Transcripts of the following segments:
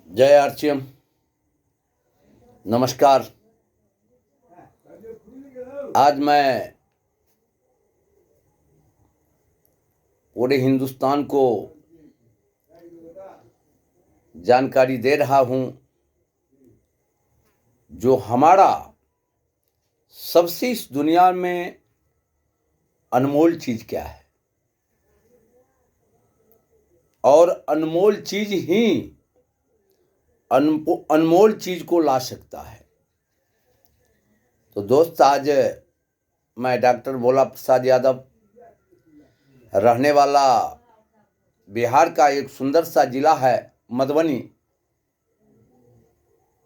जय आर्चियम। नमस्कार। आज मैं पूरे हिंदुस्तान को जानकारी दे रहा हूं जो हमारा सबसे इस दुनिया में अनमोल चीज क्या है, और अनमोल चीज ही अनमोल चीज को ला सकता है। तो दोस्त, आज मैं डॉक्टर भोला प्रसाद यादव, रहने वाला बिहार का एक सुंदर सा जिला है मधुबनी,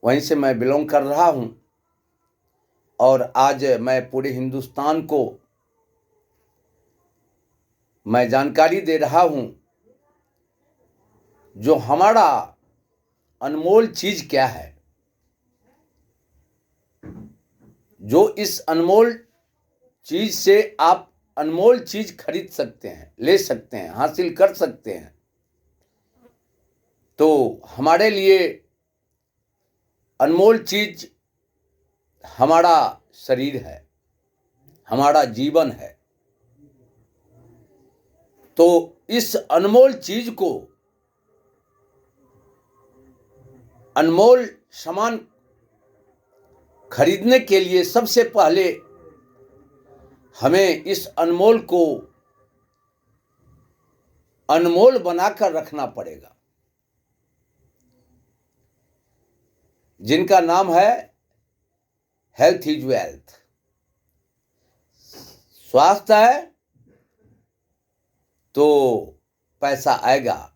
वहीं से मैं बिलोंग कर रहा हूं। और आज मैं पूरे हिंदुस्तान को मैं जानकारी दे रहा हूं जो हमारा अनमोल चीज क्या है, जो इस अनमोल चीज से आप अनमोल चीज खरीद सकते हैं, ले सकते हैं, हासिल कर सकते हैं। तो हमारे लिए अनमोल चीज हमारा शरीर है, हमारा जीवन है। तो इस अनमोल चीज को, अनमोल सामान खरीदने के लिए सबसे पहले हमें इस अनमोल को अनमोल बनाकर रखना पड़ेगा, जिनका नाम है हेल्थ इज वेल्थ। स्वास्थ्य है तो पैसा आएगा,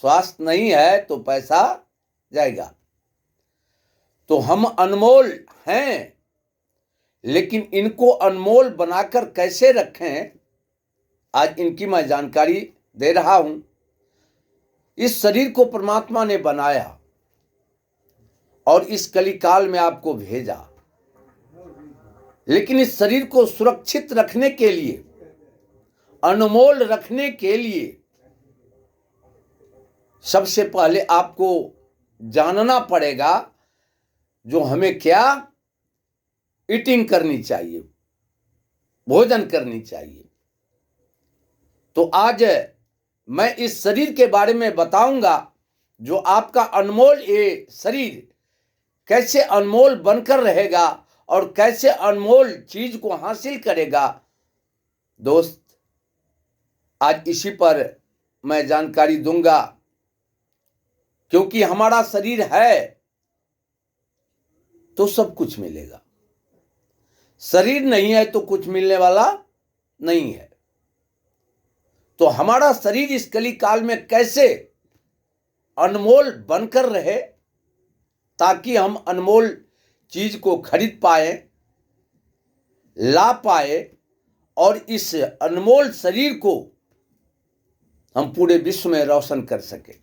स्वास्थ्य नहीं है तो पैसा जाएगा। तो हम अनमोल हैं, लेकिन इनको अनमोल बनाकर कैसे रखें, आज इनकी मैं जानकारी दे रहा हूं। इस शरीर को परमात्मा ने बनाया और इस कलिकाल में आपको भेजा, लेकिन इस शरीर को सुरक्षित रखने के लिए, अनमोल रखने के लिए सबसे पहले आपको जानना पड़ेगा जो हमें क्या ईटिंग करनी चाहिए, भोजन करनी चाहिए। तो आज मैं इस शरीर के बारे में बताऊंगा, जो आपका अनमोल ये शरीर कैसे अनमोल बनकर रहेगा और कैसे अनमोल चीज को हासिल करेगा। दोस्त, आज इसी पर मैं जानकारी दूंगा, क्योंकि हमारा शरीर है तो सब कुछ मिलेगा, शरीर नहीं है तो कुछ मिलने वाला नहीं है। तो हमारा शरीर इस कलिकाल में कैसे अनमोल बनकर रहे, ताकि हम अनमोल चीज को खरीद पाए, ला पाए, और इस अनमोल शरीर को हम पूरे विश्व में रोशन कर सके।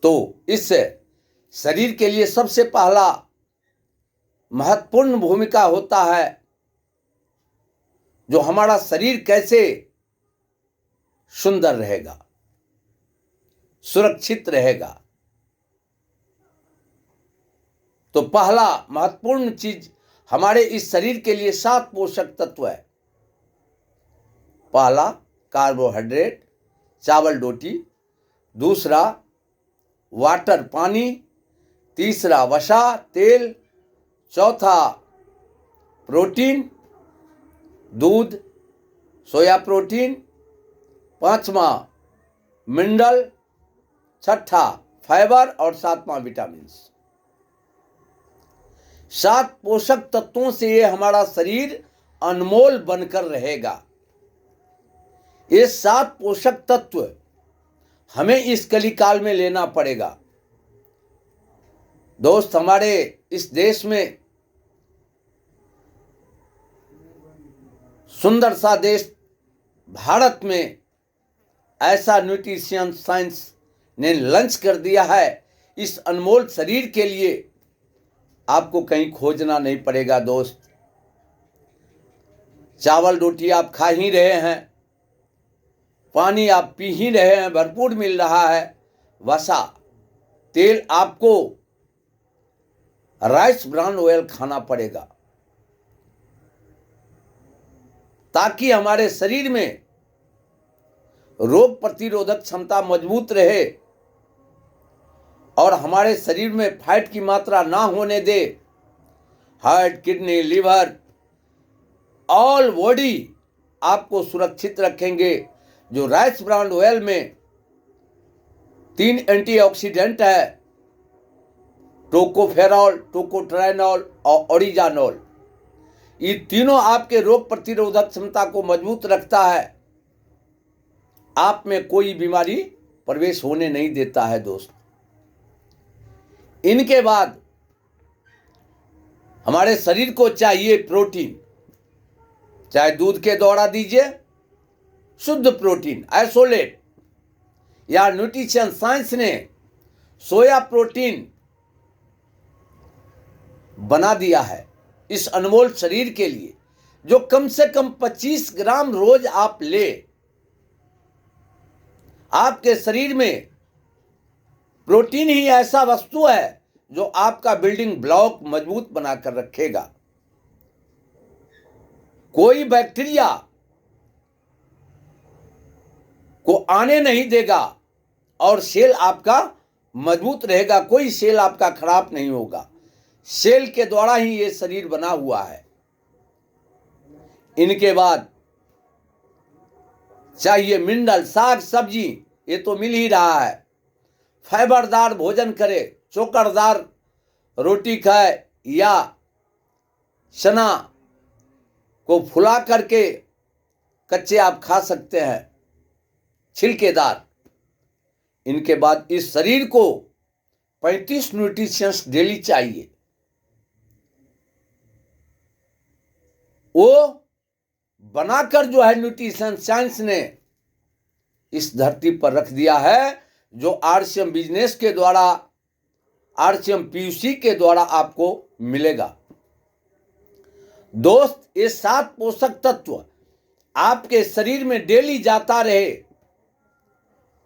तो इस शरीर के लिए सबसे पहला महत्वपूर्ण भूमिका होता है, जो हमारा शरीर कैसे सुंदर रहेगा, सुरक्षित रहेगा। तो पहला महत्वपूर्ण चीज, हमारे इस शरीर के लिए 7 पोषक तत्व है। पहला कार्बोहाइड्रेट, चावल रोटी। दूसरा वाटर, पानी। तीसरा वसा, तेल। चौथा प्रोटीन, दूध, सोया प्रोटीन। पांचवा मिनरल। छठा फाइबर और सातवां विटामिन। 7 पोषक तत्वों से ये हमारा शरीर अनमोल बनकर रहेगा। ये 7 पोषक तत्व हमें इस कलिकाल में लेना पड़ेगा। दोस्त, हमारे इस देश में, सुंदर सा देश भारत में, ऐसा न्यूट्रिशन साइंस ने लॉन्च कर दिया है। इस अनमोल शरीर के लिए आपको कहीं खोजना नहीं पड़ेगा। दोस्त, चावल रोटी आप खा ही रहे हैं, पानी आप पी ही रहे हैं, भरपूर मिल रहा है। वसा तेल आपको राइस ब्रान ऑयल खाना पड़ेगा, ताकि हमारे शरीर में रोग प्रतिरोधक क्षमता मजबूत रहे और हमारे शरीर में फैट की मात्रा ना होने दे। Heart, kidney, liver, all body आपको सुरक्षित रखेंगे। जो राइस ब्रान ऑयल में 3 एंटीऑक्सीडेंट है, टोकोफेरॉल, टोकोट्राइनॉल और ओरिजानॉल, ये तीनों आपके रोग प्रतिरोधक क्षमता को मजबूत रखता है, आप में कोई बीमारी प्रवेश होने नहीं देता है दोस्त। इनके बाद हमारे शरीर को चाहिए प्रोटीन, चाहे दूध के द्वारा दीजिए, शुद्ध प्रोटीन आइसोलेट, या न्यूट्रिशन साइंस ने सोया प्रोटीन बना दिया है इस अनमोल शरीर के लिए, जो कम से कम 25 ग्राम रोज आप ले, आपके शरीर में प्रोटीन ही ऐसा वस्तु है जो आपका बिल्डिंग ब्लॉक मजबूत बनाकर रखेगा। कोई बैक्टीरिया को आने नहीं देगा और सेल आपका मजबूत रहेगा, कोई सेल आपका खराब नहीं होगा। सेल के द्वारा ही ये शरीर बना हुआ है। इनके बाद चाहिए मिनरल, साग सब्जी, ये तो मिल ही रहा है। फाइबरदार भोजन करे, चोकरदार रोटी खाए या चना को फुला करके कच्चे आप खा सकते हैं, छिलकेदार। इनके बाद इस शरीर को 35 न्यूट्रिशंस डेली चाहिए। वो बनाकर जो है न्यूट्रिशन साइंस ने इस धरती पर रख दिया है, जो आरसीएम बिजनेस के द्वारा, आरसीएम पीयूसी के द्वारा आपको मिलेगा। दोस्त, ये 7 पोषक तत्व आपके शरीर में डेली जाता रहे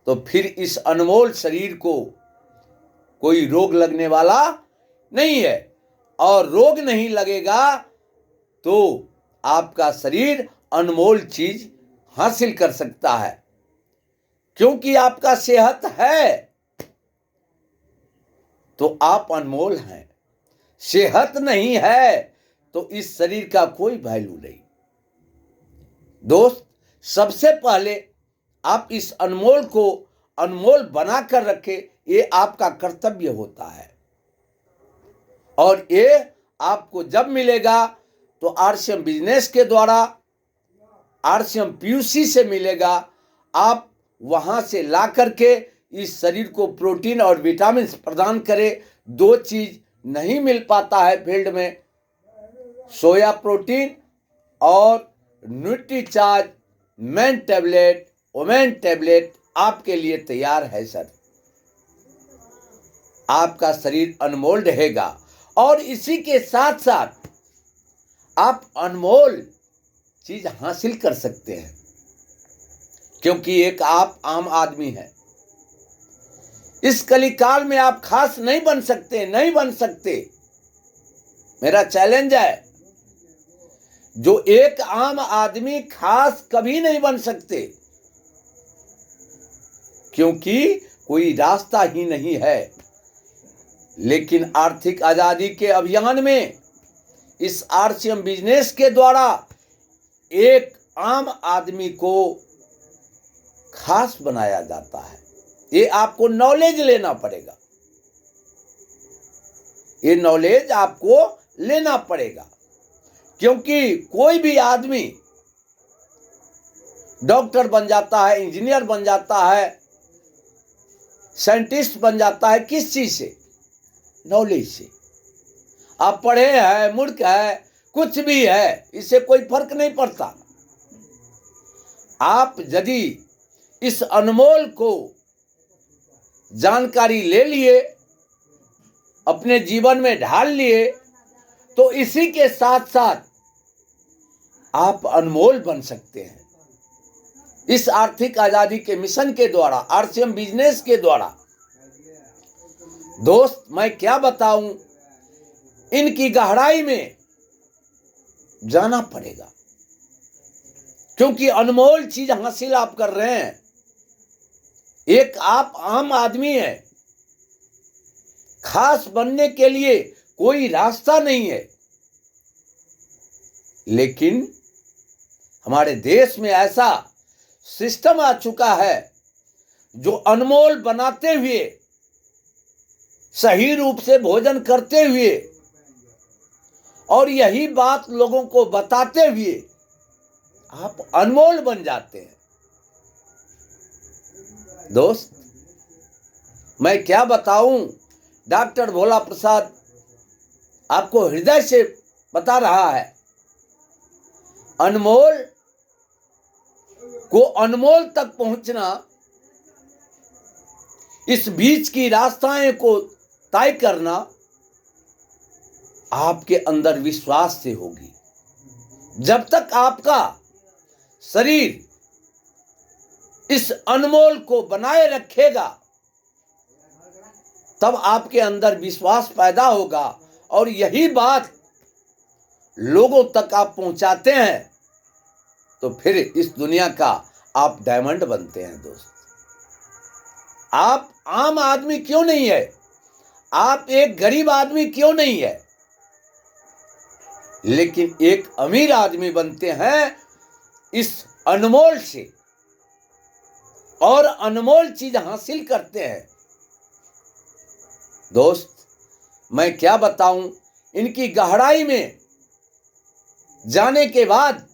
तो फिर इस अनमोल शरीर को कोई रोग लगने वाला नहीं है, और रोग नहीं लगेगा तो आपका शरीर अनमोल चीज हासिल कर सकता है, क्योंकि आपका सेहत है तो आप अनमोल हैं। सेहत नहीं है तो इस शरीर का कोई वैल्यू नहीं। दोस्त, सबसे पहले आप इस अनमोल को अनमोल बनाकर रखें, ये आपका कर्तव्य होता है। और ये आपको जब मिलेगा तो आरसीएम बिजनेस के द्वारा, आरसीएम पीयूसी से मिलेगा। आप वहां से ला करके इस शरीर को प्रोटीन और विटामिन प्रदान करें। 2 चीज नहीं मिल पाता है फील्ड में, सोया प्रोटीन और Nutricharge man tablet, women tablet आपके लिए तैयार है सर। आपका शरीर अनमोल रहेगा और इसी के साथ साथ आप अनमोल चीज हासिल कर सकते हैं, क्योंकि एक आप आम आदमी हैं। इस कलिकाल में आप खास नहीं बन सकते, नहीं बन सकते। मेरा चैलेंज है, जो एक आम आदमी खास कभी नहीं बन सकते, क्योंकि कोई रास्ता ही नहीं है। लेकिन आर्थिक आजादी के अभियान में इस आरसीएम बिजनेस के द्वारा एक आम आदमी को खास बनाया जाता है। ये आपको नॉलेज लेना पड़ेगा, ये नॉलेज आपको लेना पड़ेगा, क्योंकि कोई भी आदमी डॉक्टर बन जाता है, इंजीनियर बन जाता है, साइंटिस्ट बन जाता है। किस चीज से? नॉलेज से। आप पढ़े हैं, मूर्ख है, कुछ भी है, इससे कोई फर्क नहीं पड़ता। आप यदि इस अनमोल को जानकारी ले लिए, अपने जीवन में ढाल लिए, तो इसी के साथ साथ आप अनमोल बन सकते हैं। इस आर्थिक आजादी के मिशन के द्वारा, आरसीएम बिजनेस के द्वारा दोस्त मैं क्या बताऊं, इनकी गहराई में जाना पड़ेगा, क्योंकि अनमोल चीज हासिल आप कर रहे हैं। एक आप आम आदमी हैं, खास बनने के लिए कोई रास्ता नहीं है, लेकिन हमारे देश में ऐसा सिस्टम आ चुका है जो अनमोल बनाते हुए, सही रूप से भोजन करते हुए और यही बात लोगों को बताते हुए आप अनमोल बन जाते हैं। दोस्त मैं क्या बताऊं, डॉक्टर भोला प्रसाद आपको हृदय से बता रहा है, अनमोल को अनमोल तक पहुंचना, इस बीच की रास्ताएं को तय करना आपके अंदर विश्वास से होगी। जब तक आपका शरीर इस अनमोल को बनाए रखेगा, तब आपके अंदर विश्वास पैदा होगा और यही बात लोगों तक आप पहुंचाते हैं, तो फिर इस दुनिया का आप डायमंड बनते हैं। दोस्त आप आम आदमी क्यों नहीं है, आप एक गरीब आदमी क्यों नहीं है, लेकिन एक अमीर आदमी बनते हैं इस अनमोल से, और अनमोल चीज हासिल करते हैं। दोस्त मैं क्या बताऊं, इनकी गहराई में जाने के बाद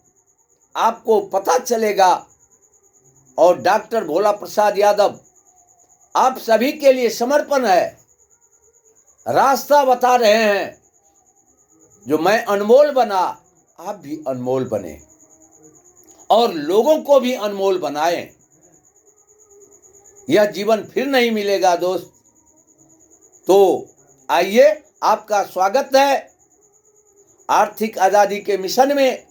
आपको पता चलेगा। और डॉक्टर भोला प्रसाद यादव आप सभी के लिए समर्पण है, रास्ता बता रहे हैं। जो मैं अनमोल बना, आप भी अनमोल बने और लोगों को भी अनमोल बनाएं। यह जीवन फिर नहीं मिलेगा दोस्त। तो आइए, आपका स्वागत है आर्थिक आजादी के मिशन में।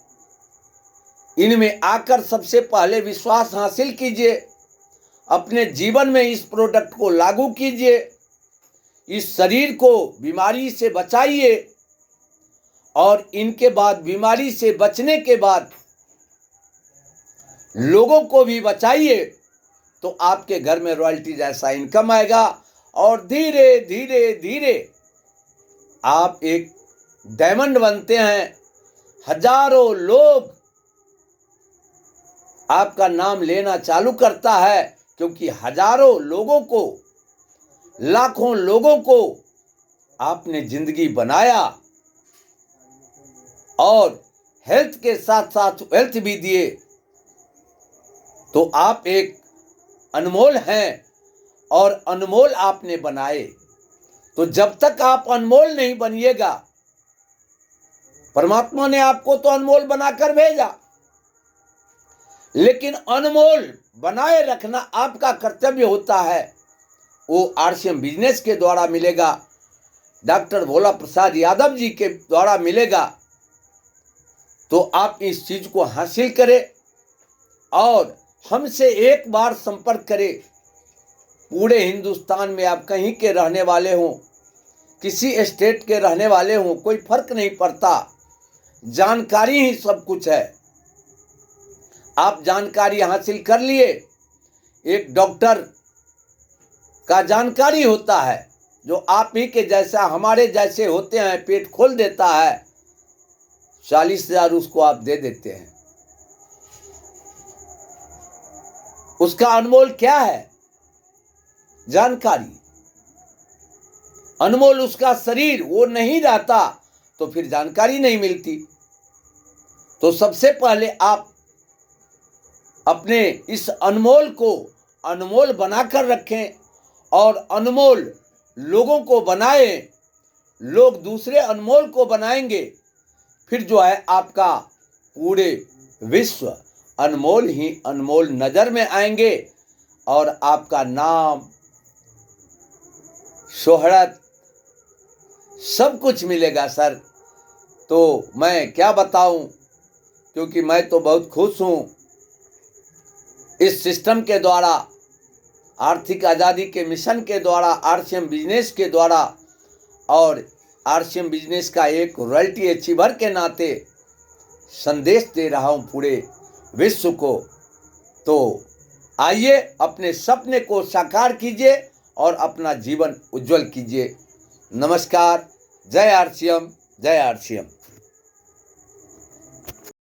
इनमें आकर सबसे पहले विश्वास हासिल कीजिए, अपने जीवन में इस प्रोडक्ट को लागू कीजिए, इस शरीर को बीमारी से बचाइए, और इनके बाद बीमारी से बचने के बाद लोगों को भी बचाइए, तो आपके घर में रॉयल्टी जैसा इनकम आएगा और धीरे धीरे धीरे आप एक डायमंड बनते हैं। हजारों लोग आपका नाम लेना चालू करता है, क्योंकि हजारों लोगों को, लाखों लोगों को आपने जिंदगी बनाया और हेल्थ के साथ साथ वेल्थ भी दिए। तो आप एक अनमोल हैं और अनमोल आपने बनाए। तो जब तक आप अनमोल नहीं बनिएगा, परमात्मा ने आपको तो अनमोल बनाकर भेजा, लेकिन अनमोल बनाए रखना आपका कर्तव्य होता है। वो आरसीएम बिजनेस के द्वारा मिलेगा, डॉक्टर भोला प्रसाद यादव जी के द्वारा मिलेगा। तो आप इस चीज को हासिल करें और हमसे एक बार संपर्क करें। पूरे हिंदुस्तान में आप कहीं के रहने वाले हों, किसी स्टेट के रहने वाले हों, कोई फर्क नहीं पड़ता, जानकारी ही सब कुछ है। आप जानकारी हासिल कर लिए। एक डॉक्टर का जानकारी होता है जो आप ही के जैसा, हमारे जैसे होते हैं, पेट खोल देता है, 40,000 उसको आप दे देते हैं। उसका अनमोल क्या है? जानकारी। अनमोल उसका शरीर, वो नहीं रहता तो फिर जानकारी नहीं मिलती। तो सबसे पहले आप अपने इस अनमोल को अनमोल बनाकर रखें और अनमोल लोगों को बनाएं। लोग दूसरे अनमोल को बनाएंगे, फिर जो है आपका पूरे विश्व अनमोल ही अनमोल नजर में आएंगे और आपका नाम, शोहरत, सब कुछ मिलेगा सर। तो मैं क्या बताऊं, क्योंकि मैं तो बहुत खुश हूं इस सिस्टम के द्वारा आर्थिक आज़ादी के मिशन के द्वारा, आरसीएम बिजनेस के द्वारा और आरसीएम बिजनेस का एक रॉयल्टी अचीवर के नाते संदेश दे रहा हूँ पूरे विश्व को। तो आइए अपने सपने को साकार कीजिए और अपना जीवन उज्जवल कीजिए। नमस्कार। जय आरसीएम, जय आरसीएम।